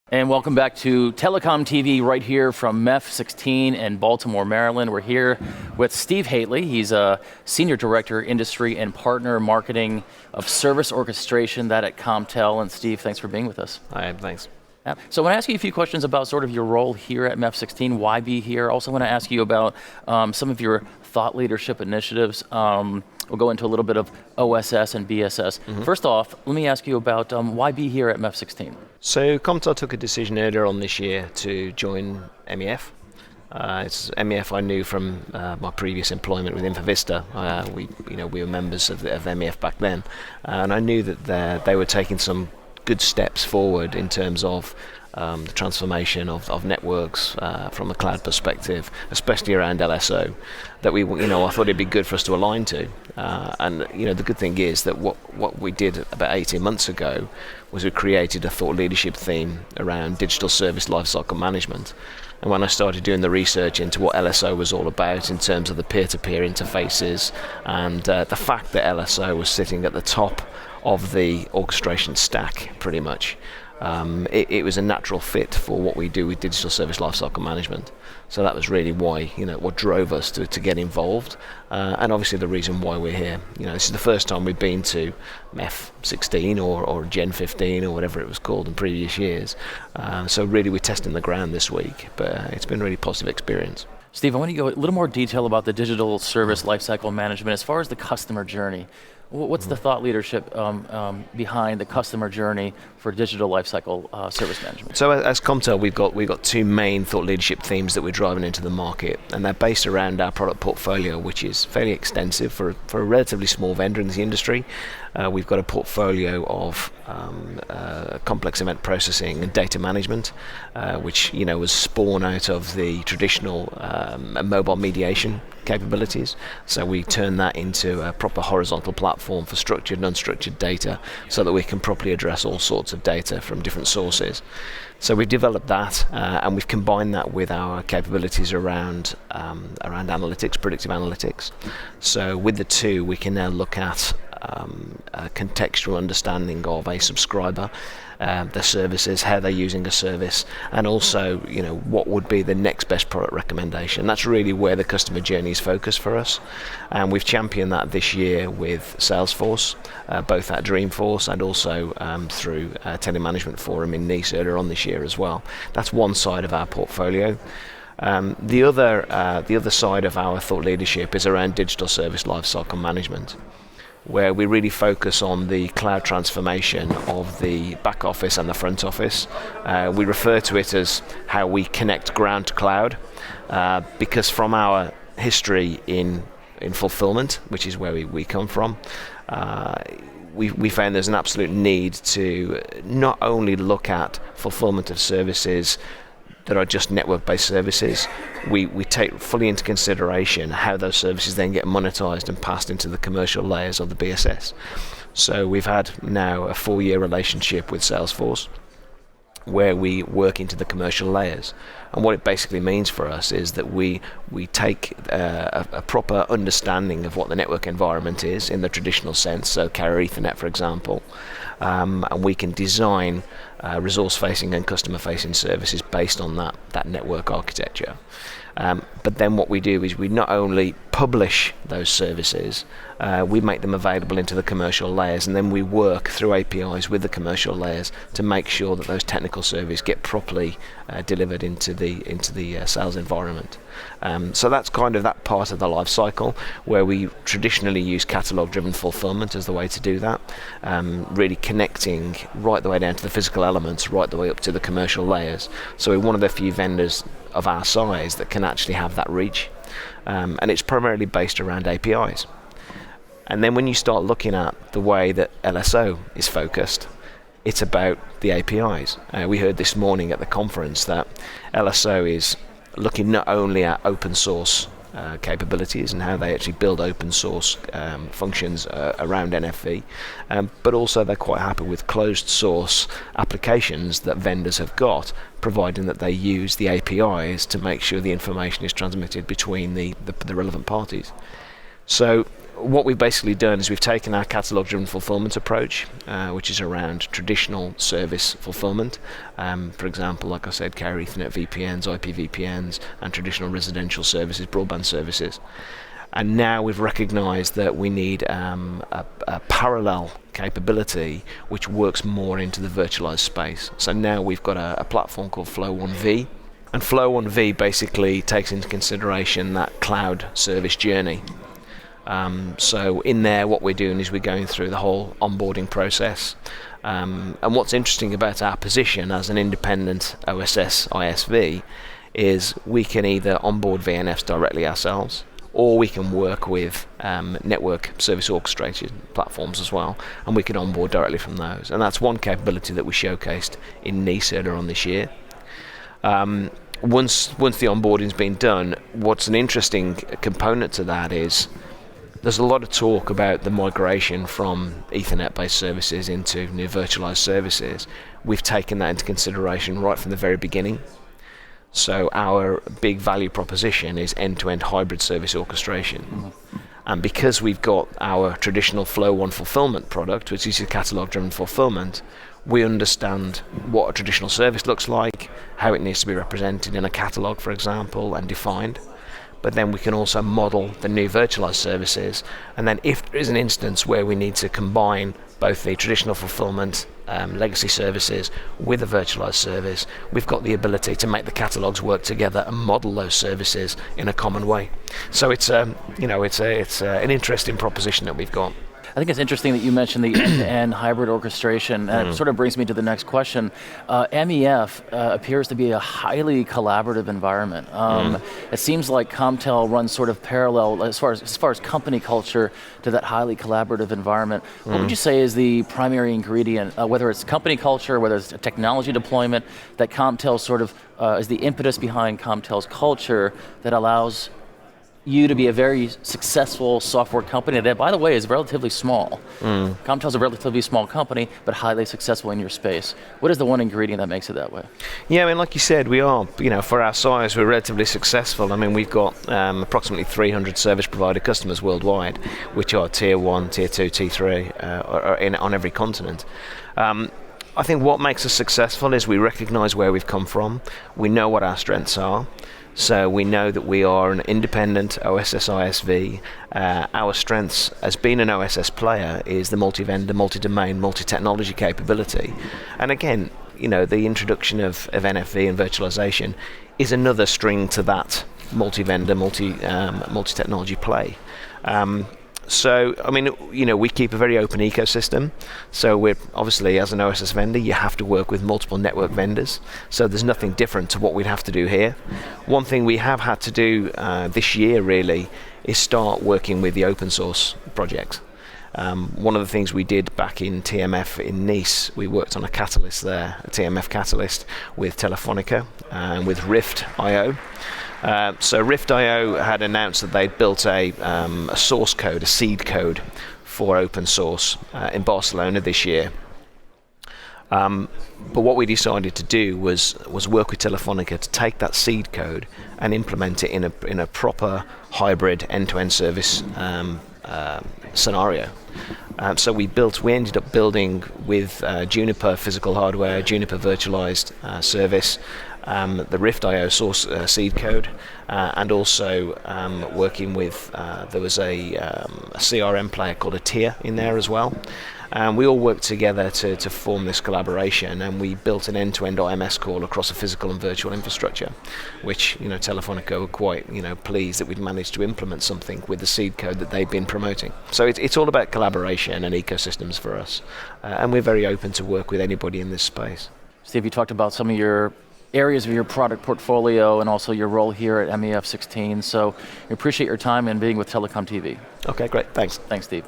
And welcome back to TelecomTV right here from MEF16 in Baltimore, Maryland. We're here with Steve Hateley. He's a Senior Director, Industry and Partner Marketing of Service Orchestration, that at CommTel. And Steve, thanks for being with us. Hi, thanks. Yeah. So I want to ask you a few questions about sort of your role here at MEF16, why be here. Also want to ask you about some of your thought leadership initiatives. We'll go into a little bit of OSS and BSS. First off, let me ask you about why be here at MEF16? So CommTel took a decision earlier on this year to join MEF. It's MEF I knew from my previous employment with InfoVista. We were members of MEF back then, and I knew that they were taking some good steps forward in terms of the transformation of networks from a cloud perspective, especially around LSO, that I thought it'd be good for us to align to. And the good thing is that what we did about 18 months ago was we created a thought leadership theme around digital service lifecycle management. And when I started doing the research into what LSO was all about in terms of the peer-to-peer interfaces and the fact that LSO was sitting at the top of the orchestration stack pretty much, it was a natural fit for what we do with digital service lifecycle management. So that was really why, what drove us to get involved, and obviously the reason why we're here. This is the first time we've been to MEF16 or Gen 15 or whatever it was called in previous years. So really we're testing the ground this week, but it's been a really positive experience. Steve, I want to go a little more detail about the digital service lifecycle management as far as the customer journey. What's the thought leadership behind the customer journey for digital lifecycle service management? So as CommTel, we've got two main thought leadership themes that we're driving into the market, and they're based around our product portfolio, which is fairly extensive for a relatively small vendor in the industry. We've got a portfolio of complex event processing and data management, which was spawned out of the traditional mobile mediation capabilities. So we turn that into a proper horizontal platform for structured and unstructured data so that we can properly address all sorts of data from different sources. So we've developed that and we've combined that with our capabilities around analytics, predictive analytics. So with the two, we can now look at a contextual understanding of a subscriber, their services, how they're using a service, and also what would be the next best product recommendation. That's really where the customer journey is focused for us, and we've championed that this year with Salesforce, both at Dreamforce and also through Telemanagement Forum in Nice earlier on this year as well. That's one side of our portfolio. The other side of our thought leadership is around digital service lifecycle management, where we really focus on the cloud transformation of the back office and the front office. We refer to it as how we connect ground to cloud, because from our history in fulfillment, which is where we come from, we found there's an absolute need to not only look at fulfillment of services that are just network-based services. We take fully into consideration how those services then get monetized and passed into the commercial layers of the BSS. So we've had now a 4-year relationship with Salesforce where we work into the commercial layers. And what it basically means for us is that we take a proper understanding of what the network environment is in the traditional sense, so carrier Ethernet, for example, and we can design resource-facing and customer-facing services based on that network architecture. But then what we do is we not only publish those services, we make them available into the commercial layers, and then we work through APIs with the commercial layers to make sure that those technical services get properly delivered into the sales environment. So that's kind of that part of the life cycle where we traditionally use catalog-driven fulfillment as the way to do that, really connecting right the way down to the physical elements, right the way up to the commercial layers. So we're one of the few vendors of our size that can actually have that reach, and it's primarily based around APIs. And then when you start looking at the way that LSO is focused, it's about the APIs. We heard this morning at the conference that LSO is looking not only at open source capabilities and how they actually build open source functions around NFV, but also they're quite happy with closed source applications that vendors have got, providing that they use the APIs to make sure the information is transmitted between the relevant parties. So what we've basically done is we've taken our catalog-driven fulfillment approach, which is around traditional service fulfillment. For example, like I said, carrier Ethernet VPNs, IP VPNs, and traditional residential services, broadband services. And now we've recognized that we need a parallel capability which works more into the virtualized space. So now we've got a platform called Flow1V. And Flow1V basically takes into consideration that cloud service journey. So in there, what we're doing is we're going through the whole onboarding process. And what's interesting about our position as an independent OSS ISV is we can either onboard VNFs directly ourselves, or we can work with network service orchestration platforms as well, and we can onboard directly from those. And that's one capability that we showcased in Nice earlier on this year. Once the onboarding's been done, what's an interesting component to that is there's a lot of talk about the migration from Ethernet-based services into new virtualized services. We've taken that into consideration right from the very beginning. So our big value proposition is end-to-end hybrid service orchestration. Mm-hmm. And because we've got our traditional Flow1 fulfillment product, which is a catalog-driven fulfillment, we understand what a traditional service looks like, how it needs to be represented in a catalog, for example, and defined. But then we can also model the new virtualized services. And then if there is an instance where we need to combine both the traditional fulfillment legacy services with a virtualized service, we've got the ability to make the catalogs work together and model those services in a common way. So it's an interesting proposition that we've got. I think it's interesting that you mentioned the end-to-end hybrid orchestration, and it sort of brings me to the next question. MEF appears to be a highly collaborative environment. It seems like CommTel runs sort of parallel as far as company culture to that highly collaborative environment. What would you say is the primary ingredient, whether it's company culture, whether it's a technology deployment, that CommTel sort of is the impetus behind CommTel's culture that allows you to be a very successful software company that, by the way, is relatively small. CommTel's a relatively small company, but highly successful in your space. What is the one ingredient that makes it that way? Yeah, I mean, like you said, we are, for our size, we're relatively successful. I mean, we've got approximately 300 service provider customers worldwide, which are tier 1, tier 2, tier 3, on every continent. I think what makes us successful is we recognize where we've come from. We know what our strengths are. So we know that we are an independent OSS ISV. Our strengths as being an OSS player is the multi-vendor, multi-domain, multi-technology capability. And again, the introduction of NFV and virtualization is another string to that multi-vendor, multi-technology play. So, I mean, we keep a very open ecosystem. So we're obviously, as an OSS vendor, you have to work with multiple network vendors. So there's nothing different to what we'd have to do here. One thing we have had to do this year, really, is start working with the open source projects. One of the things we did back in TMF in Nice, we worked on a catalyst there, a TMF catalyst with Telefonica and with Rift.io. So Rift.io had announced that they'd built a source code, a seed code for open source in Barcelona this year. But what we decided to do was work with Telefonica to take that seed code and implement it in a proper hybrid end-to-end service scenario. So we ended up building with Juniper physical hardware, Juniper virtualized service, the Rift.io source seed code, and also working with, there was a CRM player called a tier in there as well. And we all worked together to form this collaboration, and we built an end-to-end IMS call across a physical and virtual infrastructure, which, Telefonica were quite, pleased that we'd managed to implement something with the seed code that they've been promoting. So it's all about collaboration and ecosystems for us, and we're very open to work with anybody in this space. Steve, you talked about some of your areas of your product portfolio and also your role here at MEF16, so we appreciate your time and being with TelecomTV. Okay, great, thanks. Thanks, Steve.